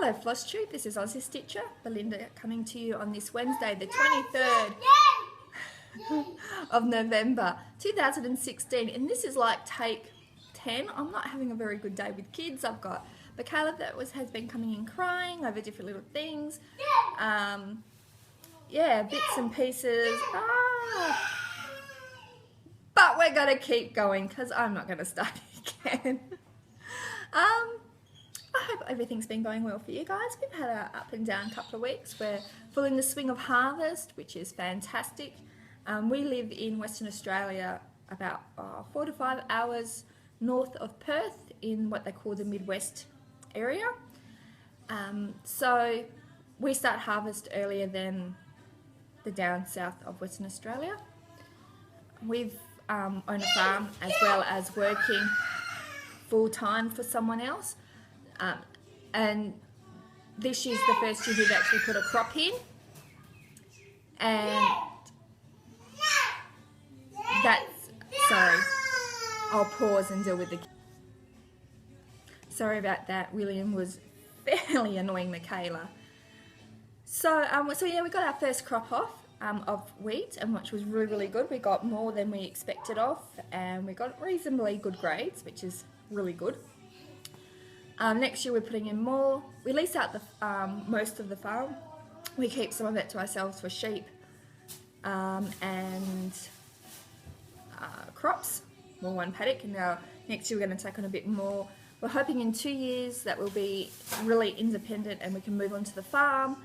Hello Floss Troop, this is Aussie Stitcher, Belinda, coming to you on this Wednesday the 23rd of November 2016, and this is like take 10. I'm not having a very good day with kids. I've got Michaela that has been coming in crying over different little things. Yeah, bits and pieces. But we're going to keep going because I'm not going to start again. I hope everything's been going well for you guys. We've had an up and down couple of weeks. We're full in the swing of harvest, which is fantastic. We live in Western Australia, about 4 to 5 hours north of Perth, in what they call the Midwest area. So we start harvest earlier than the down south of Western Australia. We've owned a farm as well as working full time for someone else. And this year's the first year we've actually put a crop in, and that's, sorry, I'll pause and deal with the, sorry about that, William was fairly annoying Michaela. So yeah, we got our first crop off of wheat, and which was really good. We got more than we expected off, and we got reasonably good grades, which is really good. Next year we're putting in more. We lease out the most of the farm. We keep some of it to ourselves for sheep and crops. More one paddock, and now next year we're going to take on a bit more. We're hoping in 2 years that we'll be really independent and we can move onto the farm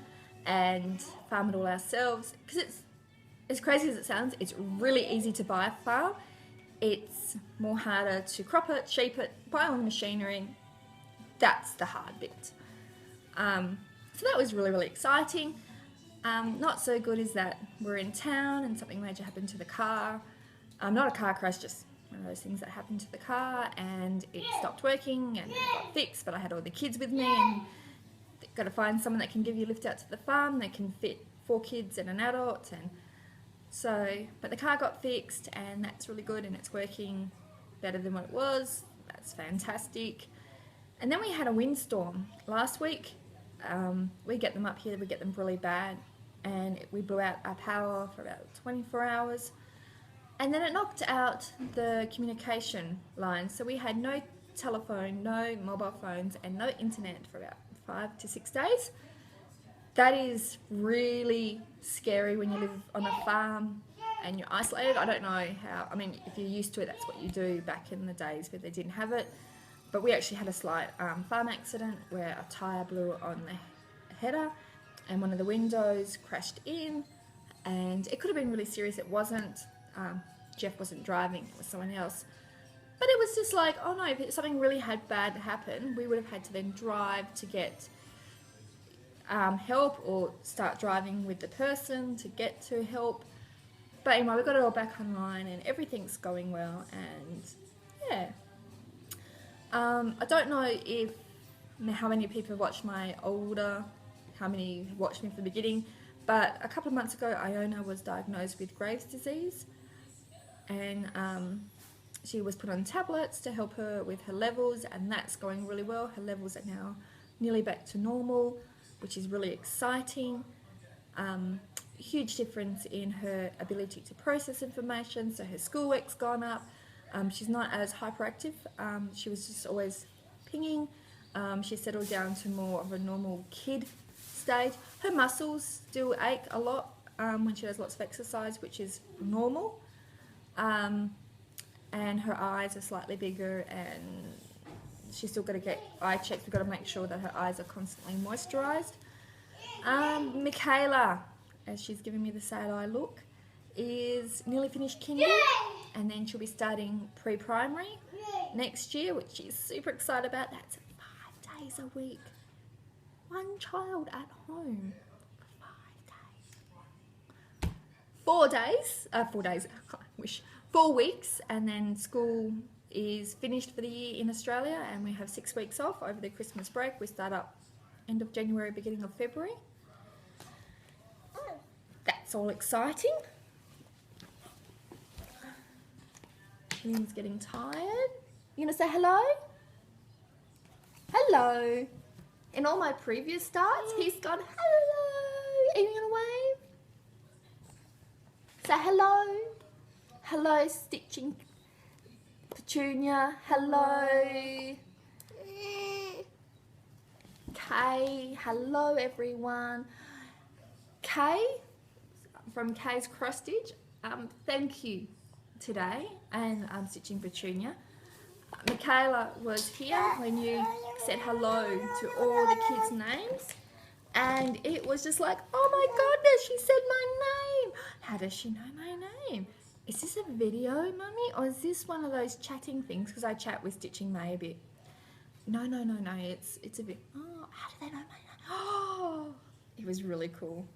and farm it all ourselves. Because it's, as crazy as it sounds, it's really easy to buy a farm. It's more harder to crop it, sheep it, buy all the machinery. That's the hard bit. So that was really exciting. Not so good is that we're in town and something major happened to the car. Not a car crash, just one of those things that happened to the car, and it stopped working and it got fixed, but I had all the kids with me, and got to find someone that can give you a lift out to the farm. They can fit 4 kids and an adult, and so, but the car got fixed, and that's really good, and it's working better than what it was. That's fantastic. And then we had a windstorm last week. We get them up here, we get them really bad, and we blew out our power for about 24 hours. And then it knocked out the communication line. So we had no telephone, no mobile phones, and no internet for about 5 to 6 days. That is really scary when you live on a farm and you're isolated. I don't know how, I mean, if you're used to it, that's what you do back in the days where they didn't have it. But we actually had a slight farm accident where a tyre blew on the header and one of the windows crashed in, and it could have been really serious. It wasn't. Jeff wasn't driving, it was someone else. But it was just like, oh no, if something really bad happen, we would have had to then drive to get help, or start driving with the person to get to help. But anyway, we got it all back online and everything's going well, and yeah. I don't know how many people have watched my older, how many watched me from the beginning, but a couple of months ago Iona was diagnosed with Graves' disease, and she was put on tablets to help her with her levels, and that's going really well. Her levels are now nearly back to normal, which is really exciting. Huge difference in her ability to process information, so her schoolwork's gone up. She's not as hyperactive. She was just always pinging. She settled down to more of a normal kid stage. Her muscles still ache a lot when she does lots of exercise, which is normal. And her eyes are slightly bigger, and she's still got to get eye checks. We've got to make sure that her eyes are constantly moisturised. Michaela, as she's giving me the sad eye look, is nearly finished kinder, and then she'll be starting pre-primary next year, which she's super excited about. That's 5 days a week. One child at home for 5 days. 4 days, 4 days, I wish, 4 weeks, and then school is finished for the year in Australia, and we have 6 weeks off over the Christmas break. We start up end of January, beginning of February. That's all exciting. William's getting tired. You gonna say hello? Hello. In all my previous starts, he's gone, hello. Are you going to wave? Say hello. Hello, Stitching Petunia. Hello. Kay. Hello, everyone. Kay, from Kay's Cross Stitch, thank you today. And Stitching Petunia. Michaela was here when you said hello to all the kids' names, and it was just like, oh my goodness, she said my name. How does she know my name? Is this a video, Mummy, or is this one of those chatting things? Because I chat with Stitching May a bit. No, it's a bit, oh, how do they know my name? Oh, it was really cool.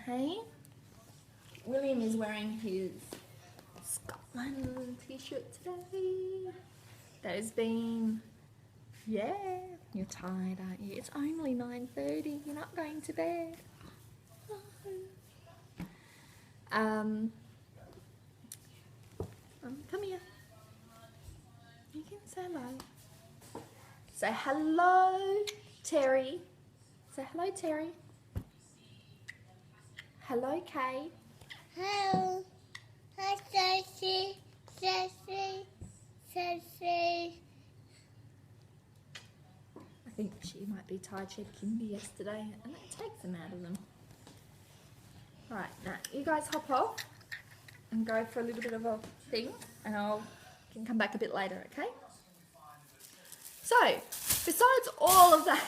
Hey, William is wearing his Scotland t-shirt today. That has been, yeah, you're tired, aren't you? It's only 9:30, you're not going to bed. Come here. You can say hello. Say hello, Terry. Say hello, Terry. Hello, Kay. Hello. Hi, Sassy. Sassy. Sassy. I think she might be tired. She had kindy yesterday, and that takes them out of them. Right, now you guys hop off and go for a little bit of a thing, and I can come back a bit later, okay? So, besides all of that,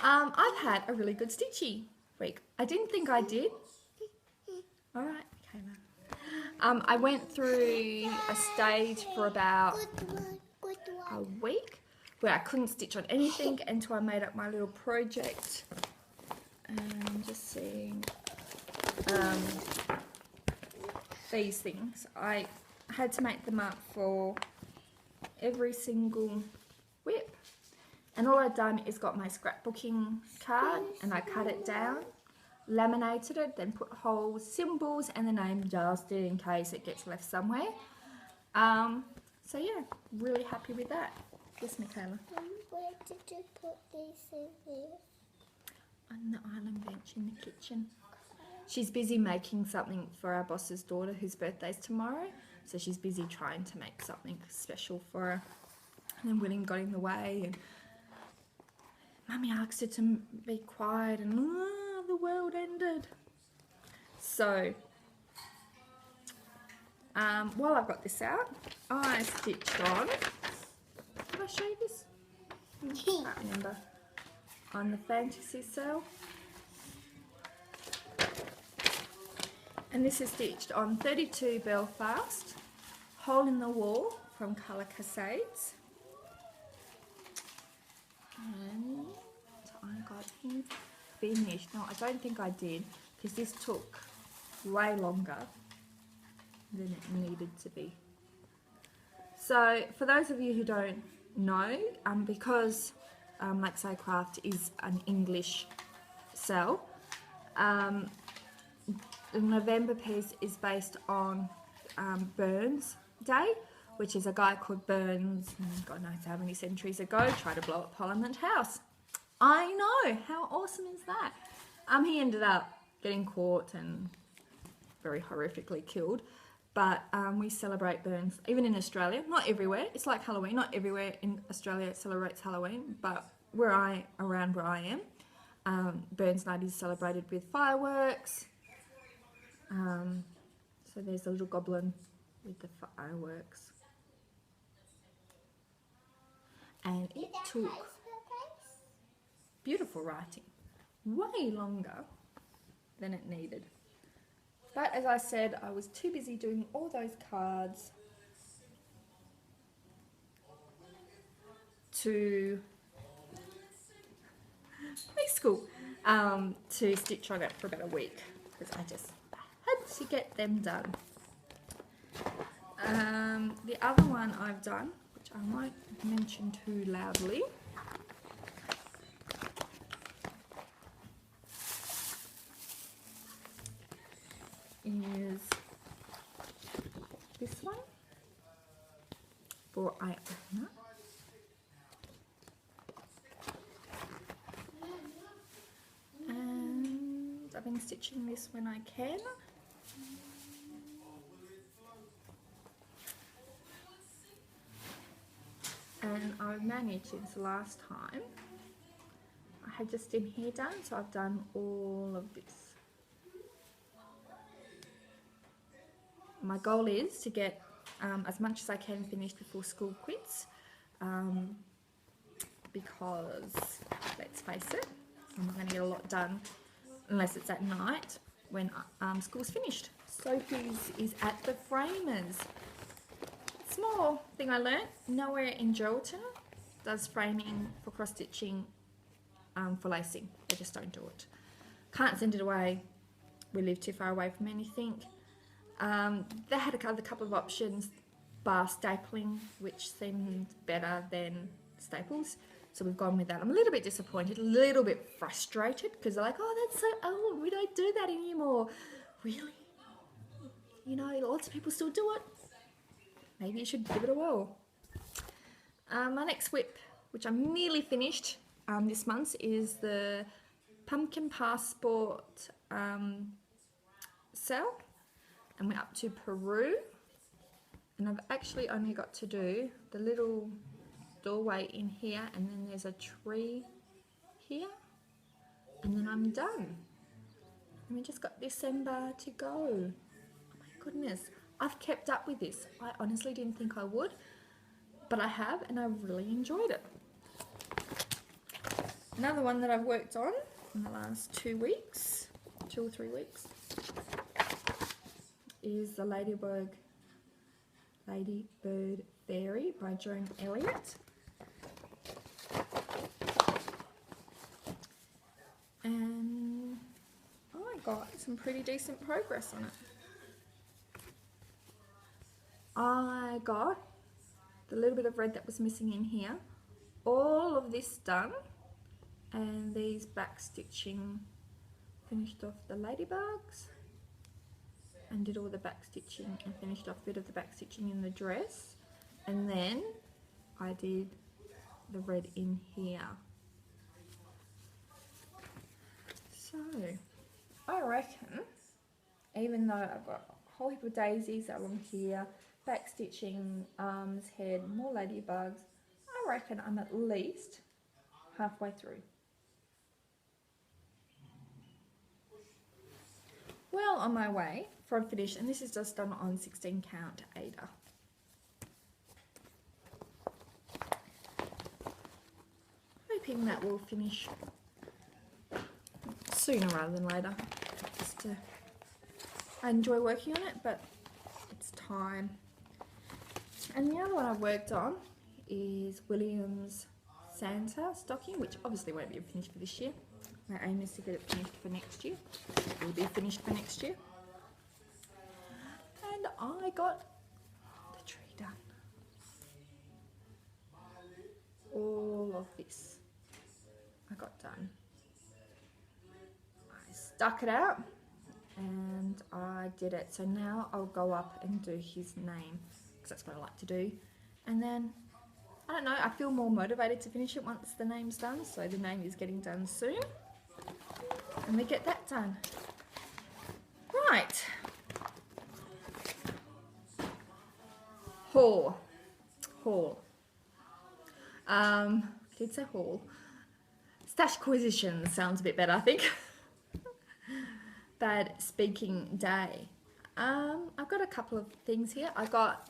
I've had a really good stitchy week. I didn't think I did. All right, okay, then. I went through a stage for about a week where I couldn't stitch on anything until I made up my little project. And just seeing these things. I had to make them up for every single whip. And all I've done is got my scrapbooking card and I cut it down, laminated it, then put whole symbols and the name just in case it gets left somewhere. So yeah, really happy with that. Yes, Michaela? Where did you put these in here? On the island bench in the kitchen. She's busy making something for our boss's daughter whose birthday's tomorrow. So she's busy trying to make something special for her. And then William got in the way and Mummy asked her to be quiet and the world ended. So while I've got this out, I stitched on, did I show you this? I can't remember. On the Fantasy Cell. And this is stitched on 32 Belfast, Hole in the Wall from Colour Cascades. And I got him finished. No, I don't think I did, because this took way longer than it needed to be. So for those of you who don't know, because Like Say Craft is an English cell, the November piece is based on Burns Day, which is a guy called Burns, God knows how many centuries ago, tried to blow up Parliament House. I know, how awesome is that? He ended up getting caught and very horrifically killed, but we celebrate Burns, even in Australia, not everywhere, it's like Halloween, not everywhere in Australia celebrates Halloween, but around where I am, Burns Night is celebrated with fireworks. So there's a little goblin with the fireworks. And it took, beautiful writing, way longer than it needed. But as I said, I was too busy doing all those cards to preschool, to stitch on it for about a week, because I just had to get them done. The other one I've done, which I won't mention too loudly, is this one for Iona. I've been stitching this when I can. And I've managed since the last time. I had just in here done, so I've done all of this. My goal is to get as much as I can finished before school quits, because let's face it, I'm not going to get a lot done unless it's at night when school's finished. Sophie's is at the Framers. Small thing I learnt, nowhere in Geraldton does framing for cross stitching for lacing. They just don't do it. Can't send it away. We live too far away from anything. They had a couple of options, bar stapling, which seemed better than staples. So we've gone with that. I'm a little bit disappointed, a little bit frustrated, because they're like, oh, that's so old, we don't do that anymore. Really? You know, lots of people still do it. Maybe you should give it a whirl. My next whip, which I'm nearly finished this month, is the Pumpkin Passport cell. And we're up to Peru. And I've actually only got to do the little doorway in here, and then there's a tree here, and then I'm done. And we just got December to go. Oh my goodness. I've kept up with this. I honestly didn't think I would, but I have, and I really enjoyed it. Another one that I've worked on in the last 2 weeks, 2 or 3 weeks, is the Ladybird Fairy by Joan Elliott. And I got some pretty decent progress on it. I got the little bit of red that was missing in here, all of this done, and these back stitching, finished off the ladybugs and did all the back stitching and finished off a bit of the back stitching in the dress, and then I did the red in here. So I reckon, even though I've got a whole heap of daisies along here, back stitching, arms, head, more ladybugs, I reckon I'm at least halfway through. Well on my way for a finish, and this is just done on 16 count Ada. Hoping that will finish sooner rather than later. I enjoy working on it, but it's time. And the other one I've worked on is William's Santa stocking, which obviously won't be finished for this year. My aim is to get it finished for next year. It will be finished for next year. And I got the tree done. All of this I got done. I stuck it out and I did it. So now I'll go up and do his name, because that's what I like to do. And then, I don't know, I feel more motivated to finish it once the name's done. So the name is getting done soon. And we get that done. Right. Haul. Did say haul. Stash acquisition sounds a bit better, I think. Bad speaking day. I've got a couple of things here. I got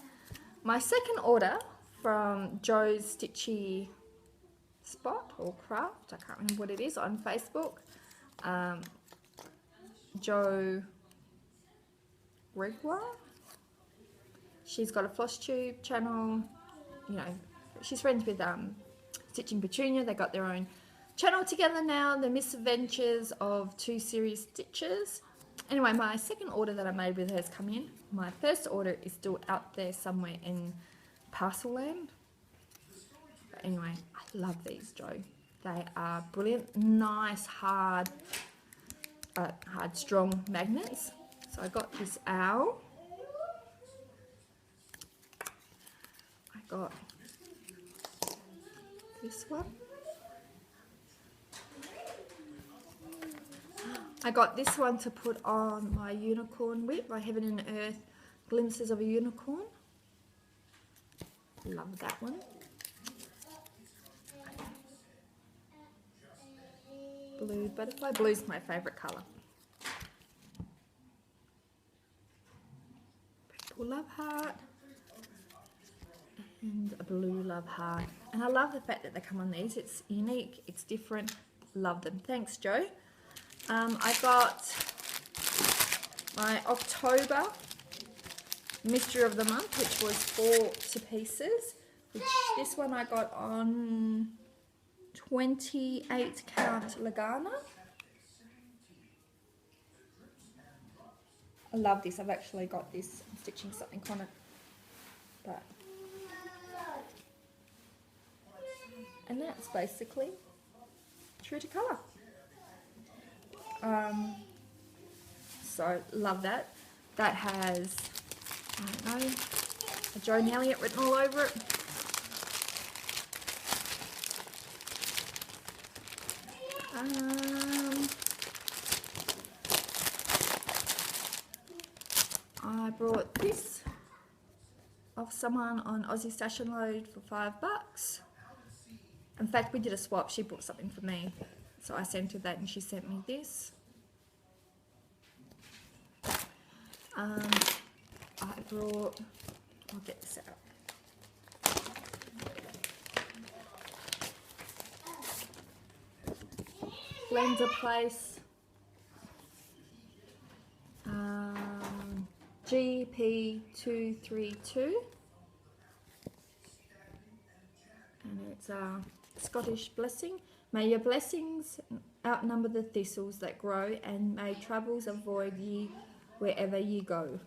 my second order from Joe's Stitchy Spot or Craft. I can't remember what it is, on Facebook. Joe Regua. She's got a Floss Tube channel. You know, she's friends with Stitching Petunia. They got their own channel together now, the Misadventures of 2 Series Stitches. Anyway, my second order that I made with her has come in. My first order is still out there somewhere in Parcel Land. But anyway, I love these, Joe. They are brilliant, nice, hard, strong magnets. So I got this owl. I got this one. I got this one to put on my unicorn whip, my Heaven and Earth Glimpses of a Unicorn. Love that one. Blue butterfly. Blue's my favourite colour. Purple love heart. And a blue love heart. And I love the fact that they come on these. It's unique, it's different. Love them. Thanks, Joe. I got my October Mystery of the Month, which was 4 to pieces. Which this one I got on 28 count Lagana. I love this. I've actually got this. I'm stitching something on it. But and that's basically true to colour. So love that. That has, I don't know, a Joan Elliott written all over it. I brought this off someone on Aussie Stash and Load for $5. In fact, we did a swap. She bought something for me, so I sent her that and she sent me this. I brought, I'll get this out. Blender Place, GP232, and it's a Scottish blessing. May your blessings outnumber the thistles that grow, and may troubles avoid ye wherever ye go.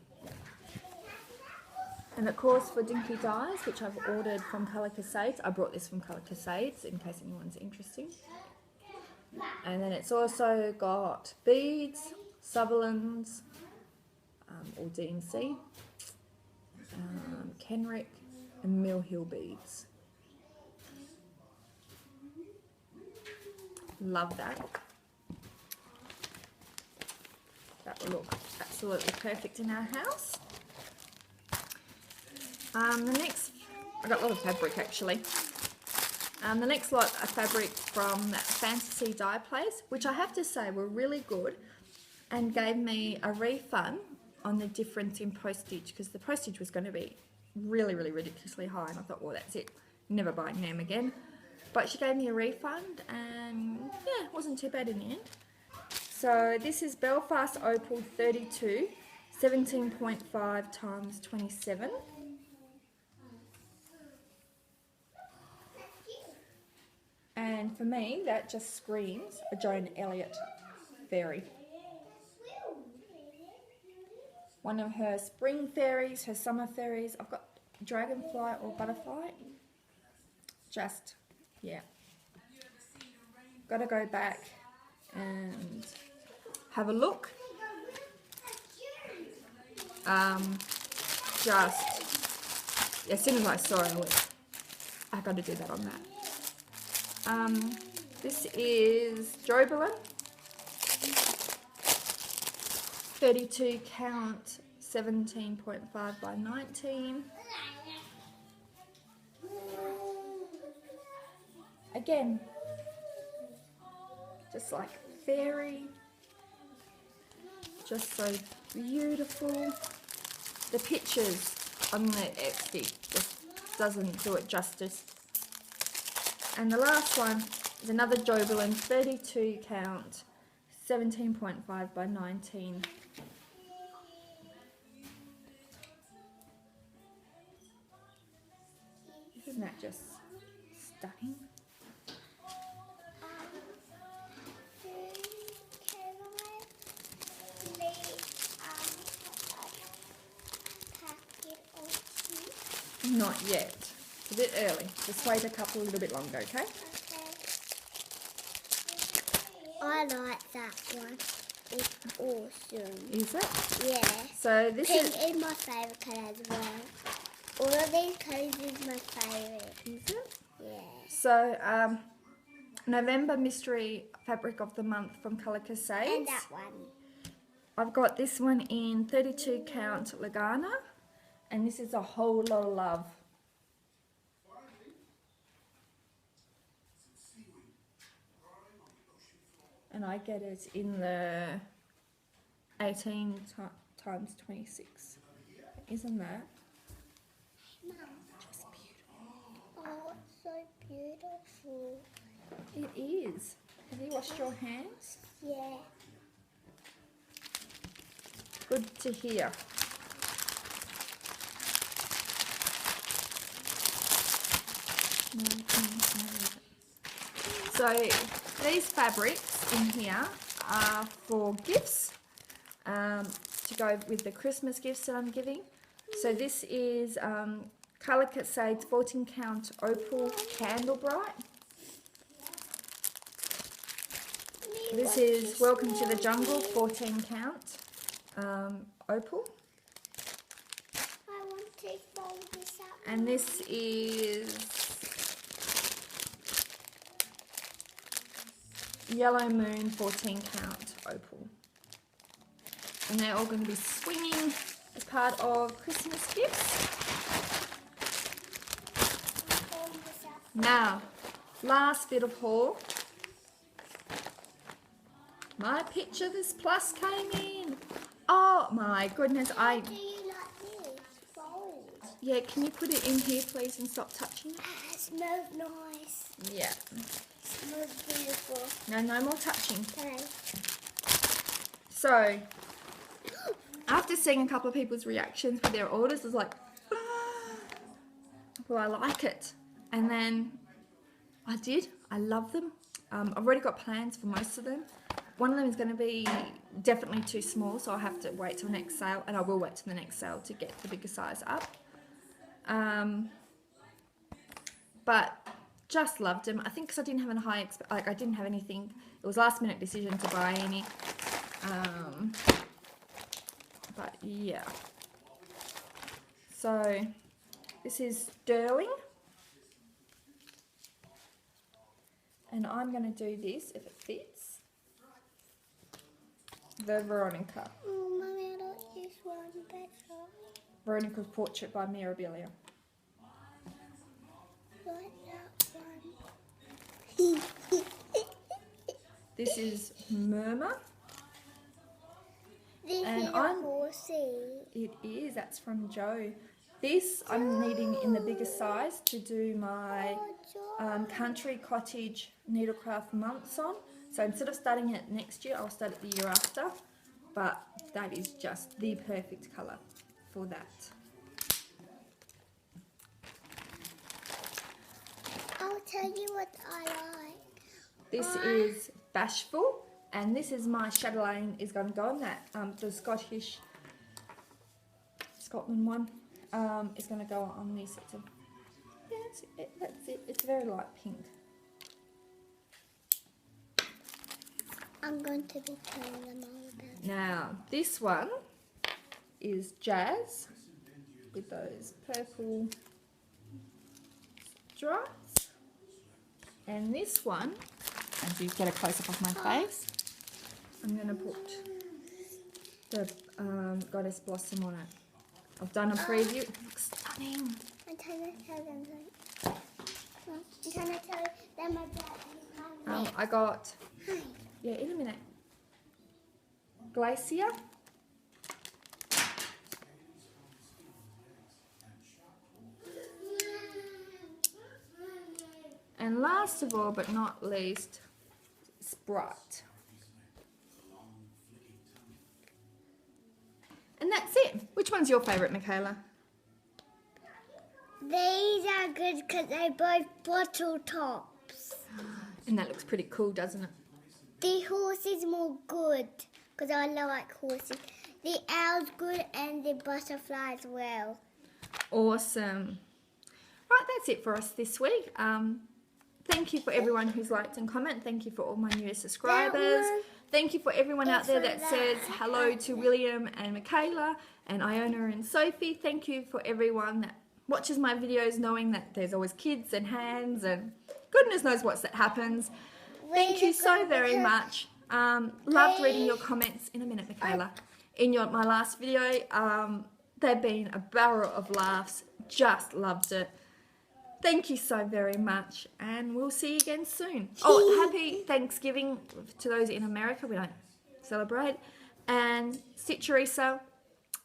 And of course for Dinky Dyes, which I've ordered from Colour Cascades, I brought this from Colour Cascades in case anyone's interested. And then it's also got beads, Sutherland's, or DMC, Kenrick, and Mill Hill beads. Love that. That will look absolutely perfect in our house. The next, I got a lot of fabric actually. The next lot of fabric from that Fantasy Dye Place, which I have to say were really good and gave me a refund on the difference in postage, because the postage was going to be really, really ridiculously high, and I thought, well, that's it, never buying them again. But she gave me a refund, and yeah, it wasn't too bad in the end. So this is Belfast Opal 32, 17.5 times 27. And for me, that just screams a Joan Elliott fairy. One of her spring fairies, her summer fairies. I've got dragonfly or butterfly. Just, yeah. Got to go back and have a look. Just, as soon as I saw it, I got to do that on that. This is Joberlin, 32 count, 17.5 by 19. Again, just like fairy, just so beautiful. The pictures on the Etsy just doesn't do it justice. And the last one is another Joberlin, 32 count, 17.5 by 19. Isn't that just stunning? Not yet. It's a bit early. Just wait a little bit longer, okay? I like that one. It's awesome. Is it? Yeah. So this Pink is my favourite colour as well. All of these colours is my favourite. Is it? Yeah. So November Mystery Fabric of the Month from Colour Cascades. And that one. I've got this one in 32 count Lagana, and this is a whole lot of love. And I get it in the 18 times 26. Isn't that Mum. just beautiful? Oh, it's so beautiful. It is. Have you washed your hands? Yeah. Good to hear. So these fabrics in here are for gifts, to go with the Christmas gifts that I'm giving. So this is Colour Cascades 14 count Opal Candle Bright. This is Welcome to the Jungle 14 count Opal. I want to fold this up. And this is Yellow Moon 14 count Opal. And they're all going to be swinging as part of Christmas gifts. Fold this up. Now, last bit of haul. My picture this plus came in. Oh my goodness, Do you like this? Fold. yeah, can you put it in here please and stop touching it? It smells nice. Yeah. Smells beautiful. No more touching. Okay. So, after seeing a couple of people's reactions with their orders, I was like, well, I like it. And then I did. I love them. I've already got plans for most of them. One of them is going to be definitely too small, so I'll have to wait till the next sale, and I will wait till the next sale to get the bigger size up. But just loved them. I think because I didn't have a high, I didn't have anything. It was last minute decision to buy any. But yeah. So this is Sterling, and I'm going to do this if it fits. The Veronica. Oh, Mummy, I like this one better. Veronica's Portrait by Mirabilia. Like that one. This is Murmur. This And is a I'm- horsey. It is. That's from Joe. This I'm needing in the bigger size to do my country cottage needlecraft months on. So instead of starting it next year, I'll start it the year after. But that is just the perfect colour for that. I'll tell you what I like. This is Bashful, and this is my Chatelaine is going to go on that. The Scotland one is going to go on this. It's a, yeah, that's it. It's very light pink. I'm going to be telling them all about it. Now, this one is Jazz with those purple stripes. And this one, as you get a close-up of my face, I'm going to put the Goddess Blossom on it. I've done a preview. It looks stunning. I'm trying to tell them something. I'm trying to tell them about I got, yeah, in a minute, Glacier. And last of all, but not least, Sprite. And that's it. Which one's your favourite, Michaela? These are good because they're both bottle tops. And that looks pretty cool, doesn't it? The horse is more good because I like horses. The owl's good and the butterfly as well. Awesome. Right, that's it for us this week. Thank you for everyone who's liked and commented. Thank you for all my new subscribers. Thank you for everyone out there that says hello to William and Michaela and Iona and Sophie. Thank you for everyone that watches my videos knowing that there's always kids and hands and goodness knows what happens. Thank you so very much. Loved reading your comments. In a minute, Michaela. In my last video, they've been a barrel of laughs. Just loved it. Thank you so very much, and we'll see you again soon. Oh, happy Thanksgiving to those in America. We don't celebrate. And Sit Teresa,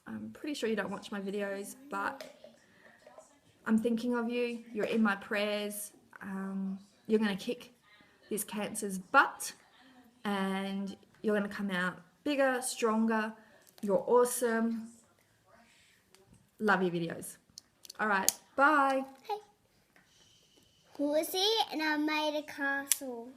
I'm pretty sure you don't watch my videos, but I'm thinking of you. You're in my prayers. You're going to kick this cancer's butt, and you're going to come out bigger, stronger. You're awesome. Love your videos. All right, bye. Hey. Horsey, and I made a castle.